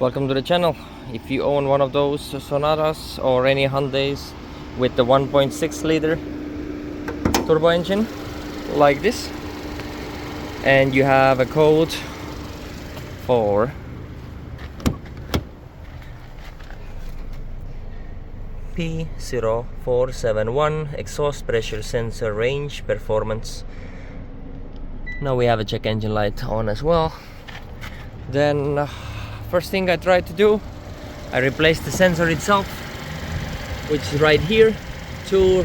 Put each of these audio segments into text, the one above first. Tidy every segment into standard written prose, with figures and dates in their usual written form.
Welcome to the channel. If you own one of those Sonatas or any Hyundais with the 1.6 liter turbo engine like this, and you have a code for P0471 exhaust pressure sensor range performance. Now we have a check engine light on as well. Then first thing I tried to do, I replaced the sensor itself, which is right here. 2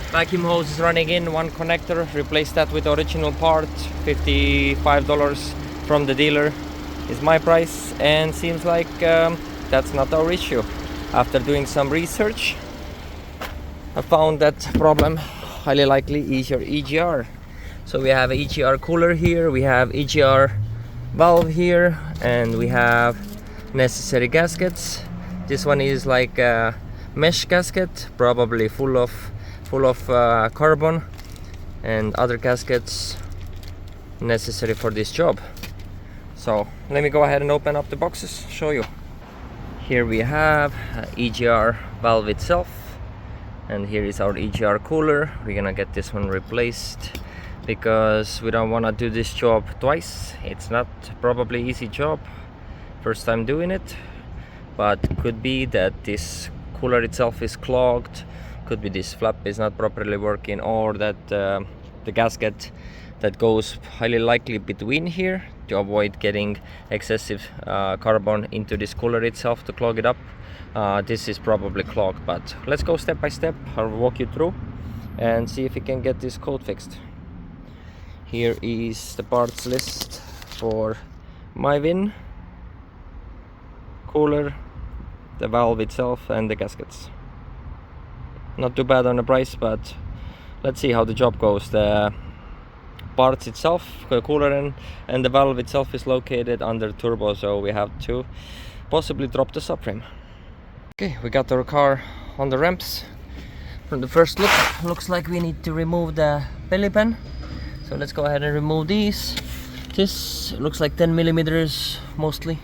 vacuum hoses running in, 1 connector. Replaced that with the original part. $55 from the dealer is my price, and seems like that's not our issue. After doing some research, I found that problem highly likely is your EGR. So we have a EGR cooler here, we have EGR valve here, and we have necessary gaskets. This one is like a mesh gasket, probably full of carbon, and other gaskets necessary for this job. So let me go ahead and open up the boxes, show you. Here we have EGR valve itself, and here is our EGR cooler. We're gonna get this one replaced because we don't want to do this job twice. It's not probably easy job, first time doing it, but could be that this cooler itself is clogged, could be this flap is not properly working, or that the gasket that goes highly likely between here to avoid getting excessive carbon into this cooler itself to clog it up. This is probably clogged, but let's go step by step. I'll walk you through and see if we can get this code fixed. Here is the parts list for my VIN, cooler, the valve itself, and the gaskets. Not too bad on the price, but let's see how the job goes. The parts itself, the cooler and the valve itself is located under turbo, so we have to possibly drop the subframe. Okay, we got our car on the ramps. From the first look, looks like we need to remove the belly pan. So let's go ahead and remove these. This looks like 10 millimeters mostly.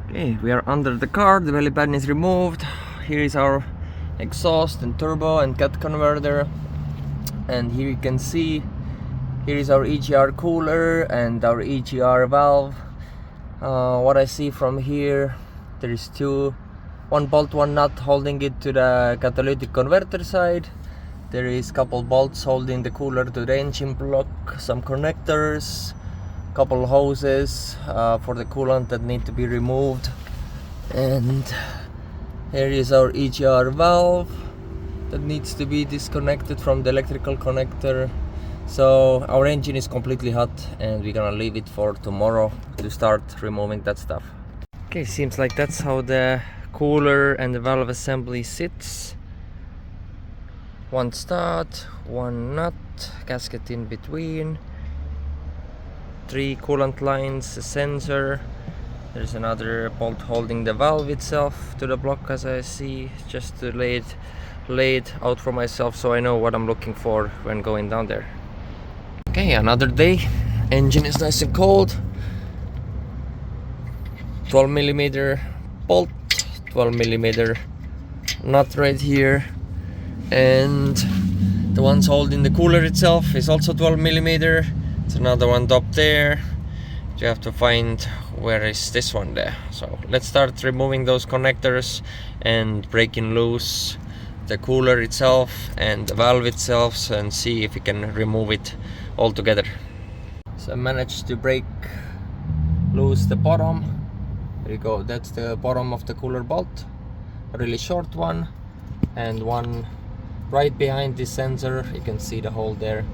Okay, we are under the car, the belly pan is removed. Here is our exhaust and turbo and cat converter. And here you can see, here is our EGR cooler and our EGR valve. What I see from here, there is 1 bolt, 1 nut holding it to the catalytic converter side. There is couple bolts holding the cooler to the engine block, some connectors, couple hoses for the coolant that need to be removed. And here is our EGR valve that needs to be disconnected from the electrical connector. So our engine is completely hot, and we're gonna leave it for tomorrow to start removing that stuff. Okay, seems like that's how the cooler and the valve assembly sits. 1 stud, 1 nut, gasket in between, 3 coolant lines, a sensor. There's another bolt holding the valve itself to the block, as I see, just to lay it out for myself so I know what I'm looking for when going down there. Okay, another day. Engine is nice and cold. 12 millimeter bolt, 12 millimeter nut right here, and the ones holding the cooler itself is also 12 millimeter. It's another one up there. You have to find where is this one there. So let's start removing those connectors and breaking loose the cooler itself and the valve itself, and see if we can remove it all together. So I managed to break loose the bottom. There you go, that's the bottom of the cooler bolt, a really short one, and one right behind this sensor. You can see the hole there.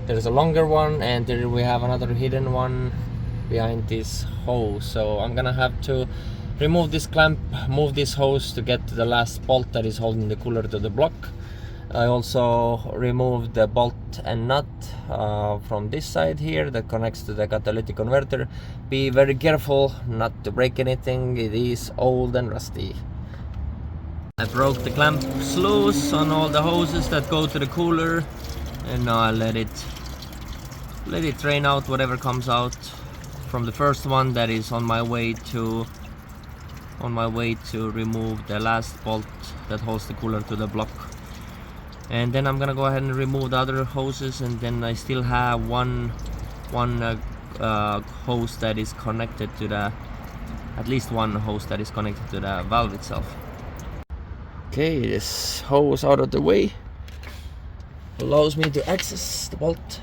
There's a longer one, and there we have another hidden one behind this hose. So I'm gonna have to remove this clamp, move this hose to get to the last bolt that is holding the cooler to the block. I also removed the bolt and nut from this side here that connects to the catalytic converter. Be very careful not to break anything, it is old and rusty. I broke the clamps loose on all the hoses that go to the cooler, and now I let it drain out whatever comes out from the first one that is on my way to remove the last bolt that holds the cooler to the block. And then I'm gonna go ahead and remove the other hoses, and then I still have one hose that is connected to the, at least one hose that is connected to the valve itself. Okay, this hose out of the way allows me to access the bolt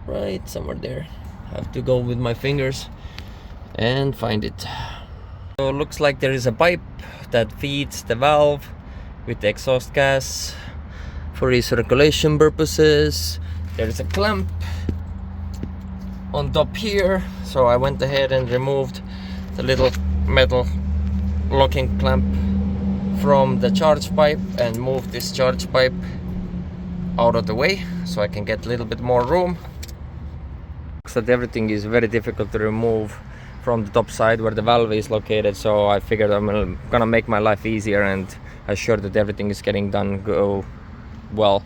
right somewhere there. I have to go with my fingers and find it. So it looks like there is a pipe that feeds the valve with the exhaust gas for recirculation purposes. There is a clamp on top here, so I went ahead and removed the little metal locking clamp from the charge pipe and moved this charge pipe out of the way so I can get a little bit more room. So that everything is very difficult to remove from the top side where the valve is located, so I figured I'm gonna make my life easier and assure that everything is getting done well.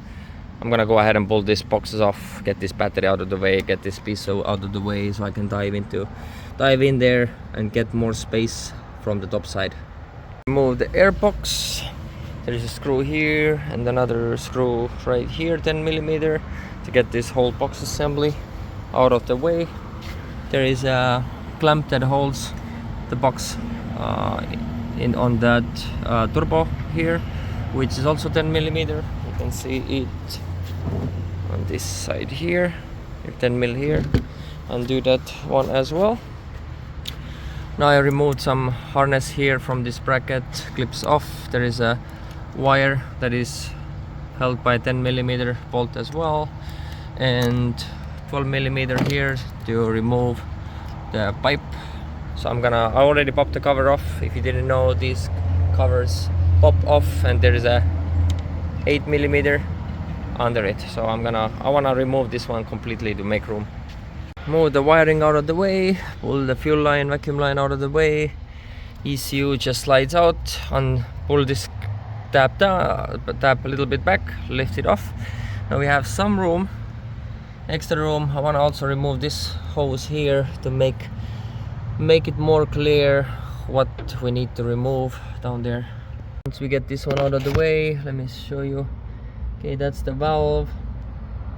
I'm gonna go ahead and pull these boxes off, get this battery out of the way, get this piece out of the way so I can dive in there and get more space from the top side. Remove the air box. There is a screw here and another screw right here, 10mm, to get this whole box assembly out of the way. There is a clamp that holds the box on that turbo here, which is also 10mm. You can see it on this side here, 10mm here. Undo that one as well. Now I removed some harness here from this bracket, clips off. There is a wire that is held by a 10mm bolt as well, and 12mm here to remove the pipe. So I already popped the cover off. If you didn't know, these covers pop off and there is a 8mm under it. So I wanna remove this one completely to make room. Move the wiring out of the way, pull the fuel line, vacuum line out of the way. ECU just slides out, and pull this tap down, tap a little bit back, lift it off. Now we have some room, extra room. I want to also remove this hose here to make it more clear what we need to remove down there. Once we get this one out of the way, let me show you. Okay, that's the valve.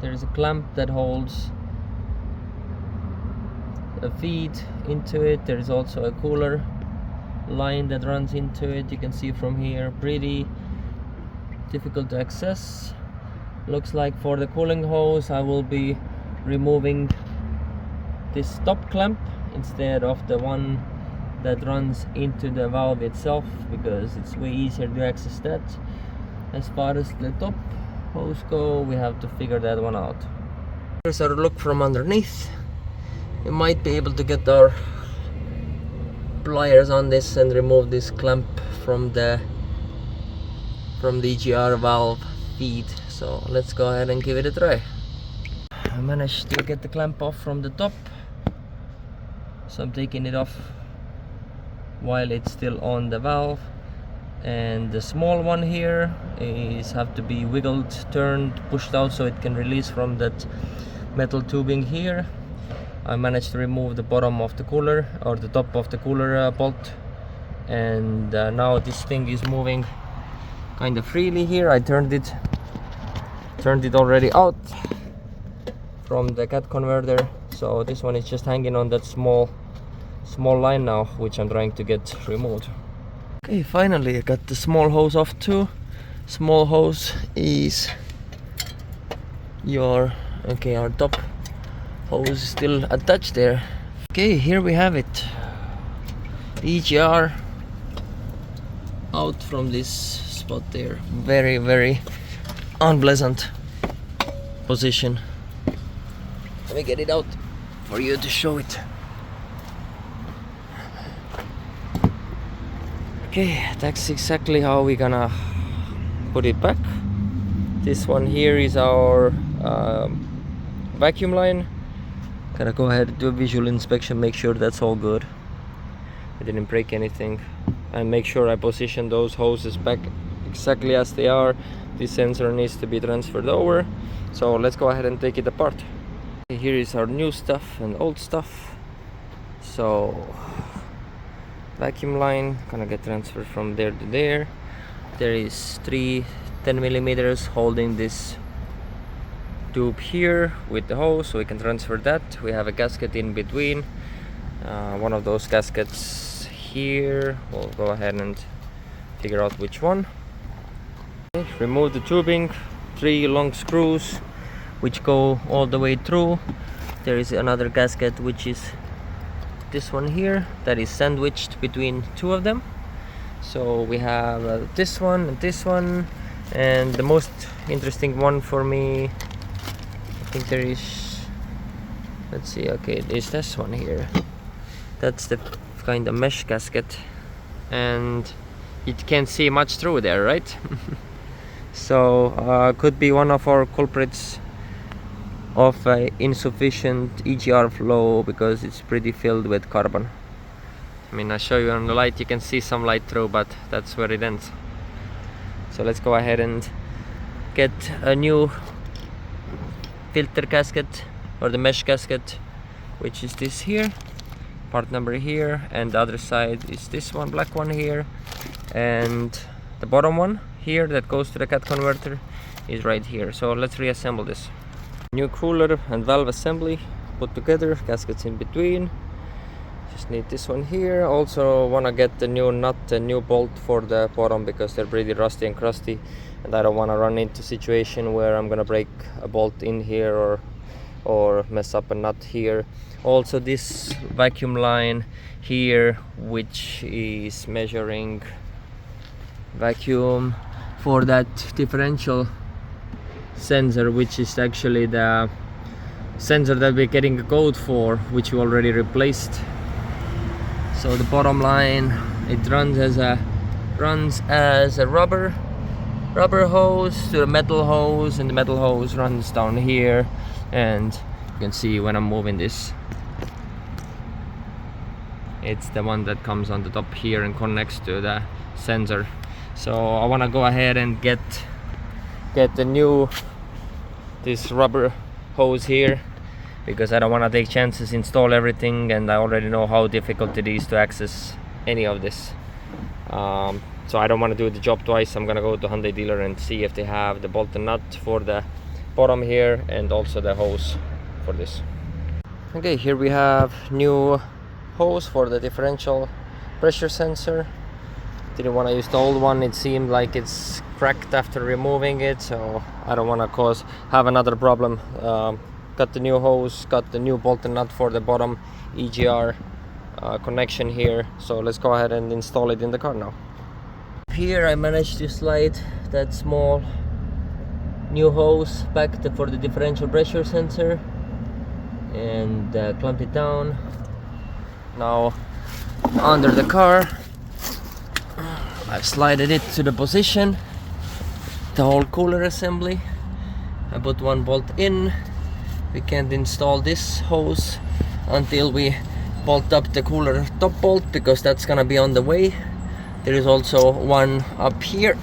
There is a clamp that holds a feed into it. There is also a cooler line that runs into it. You can see from here, pretty difficult to access. Looks like for the cooling hose I will be removing this top clamp instead of the one that runs into the valve itself, because it's way easier to access that. As far as the top hose go, we have to figure that one out. Here's our look from underneath. We might be able to get our pliers on this and remove this clamp from the EGR valve feed. So let's go ahead and give it a try. I managed to get the clamp off from the top, so I'm taking it off while it's still on the valve. And the small one here have to be wiggled, turned, pushed out so it can release from that metal tubing here. I managed to remove the bottom of the cooler, or the top of the cooler bolt, and now this thing is moving kind of freely here. I turned it already out from the cat converter, so this one is just hanging on that small line now, which I'm trying to get removed. Okay, finally I got the small hose off too. Small hose is our top hose is still attached there. Okay, here we have it. EGR out from this spot there. Very, very unpleasant position. Let me get it out for you to show it. Okay, that's exactly how we're gonna put it back. This one here is our vacuum line. Gotta go ahead and do a visual inspection, make sure that's all good. I didn't break anything, and make sure I position those hoses back exactly as they are. This sensor needs to be transferred over, so let's go ahead and take it apart. here is our new stuff and old stuff. So vacuum line gonna get transferred from there to there. There is 3 10mm holding this tube here with the hose, so we can transfer that. We have a gasket in between, one of those gaskets here. We'll go ahead and figure out which one. Okay, remove the tubing, 3 long screws which go all the way through. There is another gasket which is this one here that is sandwiched between 2 of them. So we have this one and this one, and the most interesting one for me, I think there is, let's see, okay, there's this one here. That's the kind of mesh gasket, and you can't see much through there, right? So could be one of our culprits of insufficient EGR flow, because it's pretty filled with carbon. I mean, I show you on the light, you can see some light through, but that's where it ends. So let's go ahead and get a new filter gasket, or the mesh gasket, which is this here, part number here, and the other side is this one, black one here, and the bottom one here that goes to the cat converter is right here. So let's reassemble this. New cooler and valve assembly put together, gaskets in between. Just need this one here. Also want to get the new nut and new bolt for the bottom, because they're pretty rusty and crusty, and I don't want to run into a situation where I'm gonna break a bolt in here or mess up a nut here. Also this vacuum line here, which is measuring vacuum for that differential sensor, which is actually the sensor that we're getting a code for, which we already replaced. So the bottom line, it runs as a rubber hose to a metal hose, and the metal hose runs down here, and you can see when I'm moving this, it's the one that comes on the top here and connects to the sensor. So I want to go ahead and get this rubber hose here, because I don't want to take chances, install everything, and I already know how difficult it is to access any of this. So I don't want to do the job twice. I'm gonna go to Hyundai dealer and see if they have the bolt and nut for the bottom here, and also the hose for this. Okay, here we have new hose for the differential pressure sensor. Didn't want to use the old one, it seemed like it's cracked after removing it, so I don't want to have another problem. Got the new hose, got the new bolt and nut for the bottom EGR connection here, so let's go ahead and install it in the car now. Here I managed to slide that small new hose back for the differential pressure sensor and clamp it down. Now under the car I've slided it to the position, the whole cooler assembly. I put one bolt in. We can't install this hose until we bolt up the cooler top bolt, because that's gonna be on the way. There is also one up here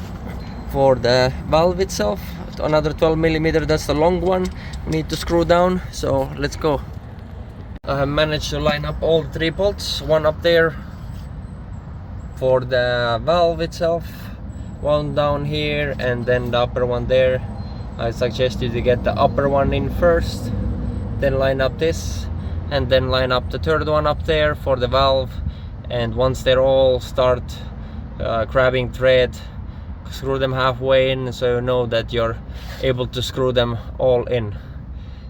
for the valve itself, another 12mm, that's the long one we need to screw down. So let's go. I have managed to line up all 3 bolts, one up there for the valve itself, one down here, and then the upper one there. I suggest you to get the upper one in first, then line up this, and then line up the third one up there for the valve. And once they're all start grabbing thread, screw them halfway in, so you know that you're able to screw them all in.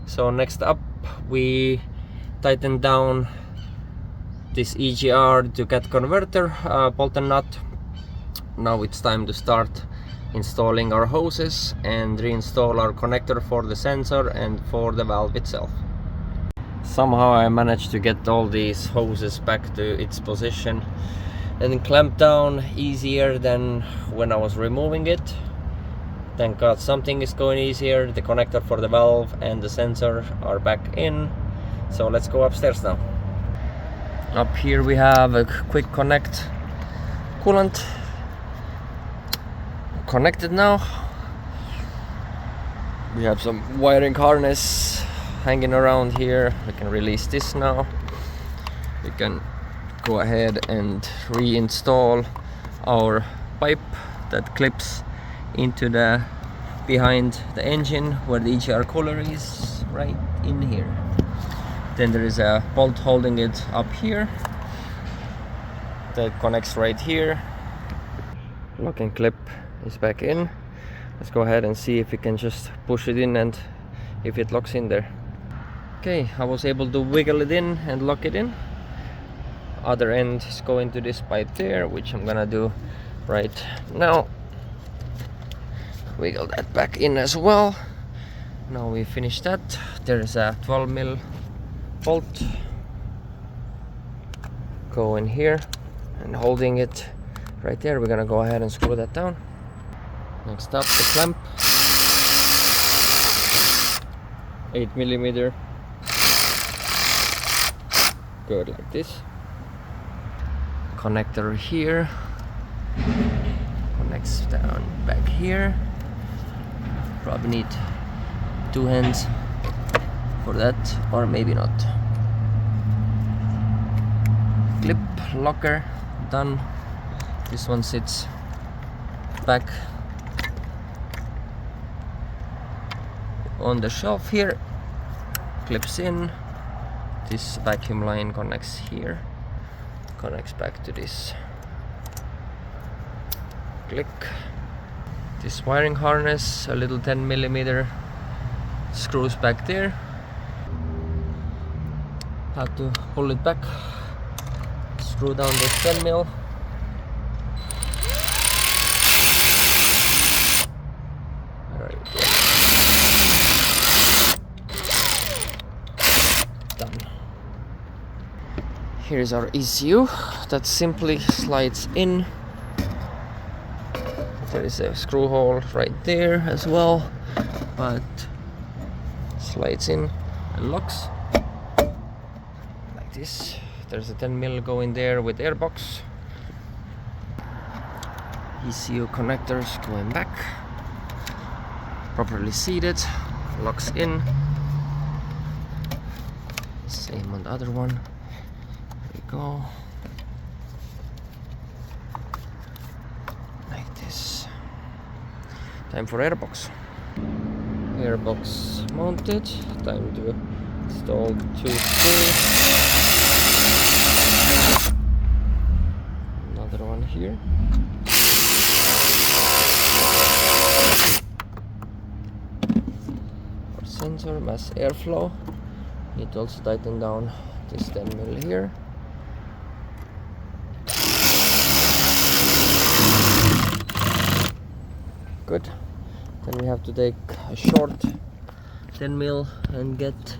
So next up, we tighten down this EGR to cat converter bolt and nut. Now it's time to start installing our hoses and reinstall our connector for the sensor and for the valve itself. Somehow I managed to get all these hoses back to its position and clamp down easier than when I was removing it. Thank God something is going easier. The connector for the valve and the sensor are back in. So let's go upstairs now. Up here we have a quick connect coolant connected now. We have some wiring harness hanging around here. We can release this now. We can go ahead and reinstall our pipe that clips into the behind the engine where the EGR cooler is, right in here. Then there is a bolt holding it up here that connects right here. Locking clip is back in. Let's go ahead and see if we can just push it in and if it locks in there. Okay, I was able to wiggle it in and lock it in. Other end is going to this pipe there, which I'm gonna do right now. Wiggle that back in as well. Now we finished that. There's a 12mm bolt. Go in here and holding it right there. We're gonna go ahead and screw that down. Next up, the clamp. 8mm. Good, like this. Connector here. Connects down back here. Probably need 2 hands for that, or maybe not. Clip locker done. This one sits back on the shelf here. Clips in. This vacuum line connects here. Connects back to this. Click. This wiring harness, a little 10mm screws back there. Have to pull it back. Screw down this 10mm. Done. Here's our ECU that simply slides in. There is a screw hole right there as well, but slides in and locks like this. There's a 10mm going there with airbox. ECU connectors going back. Properly seated. Locks in. Same on the other one. There we go. Like this. Time for airbox. Airbox mounted. Time to install 2 screws. Another one here. For sensor, mass airflow. Need to also tighten down this 10mm here. Good. Then we have to take a short 10mm and get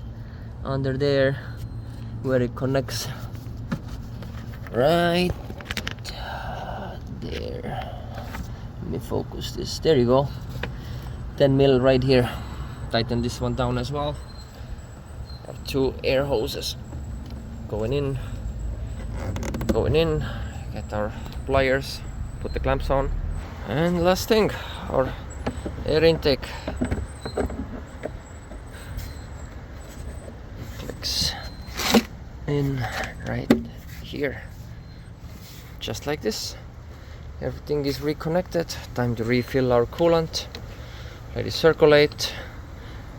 under there where it connects. Right there. Let me focus this. There you go. 10mm right here. Tighten this one down as well. Have 2 air hoses going in. Get our pliers. Put the clamps on. And last thing, our air intake. Clicks in right here. Just like this. Everything is reconnected. Time to refill our coolant. Let it circulate.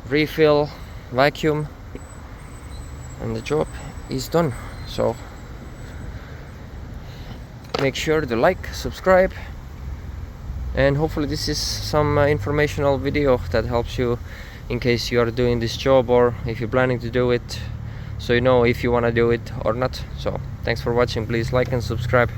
Refill. Vacuum. And the job is done. So make sure to like, subscribe, and hopefully this is some informational video that helps you in case you are doing this job or if you're planning to do it, so you know if you want to do it or not. So thanks for watching. Please like and subscribe.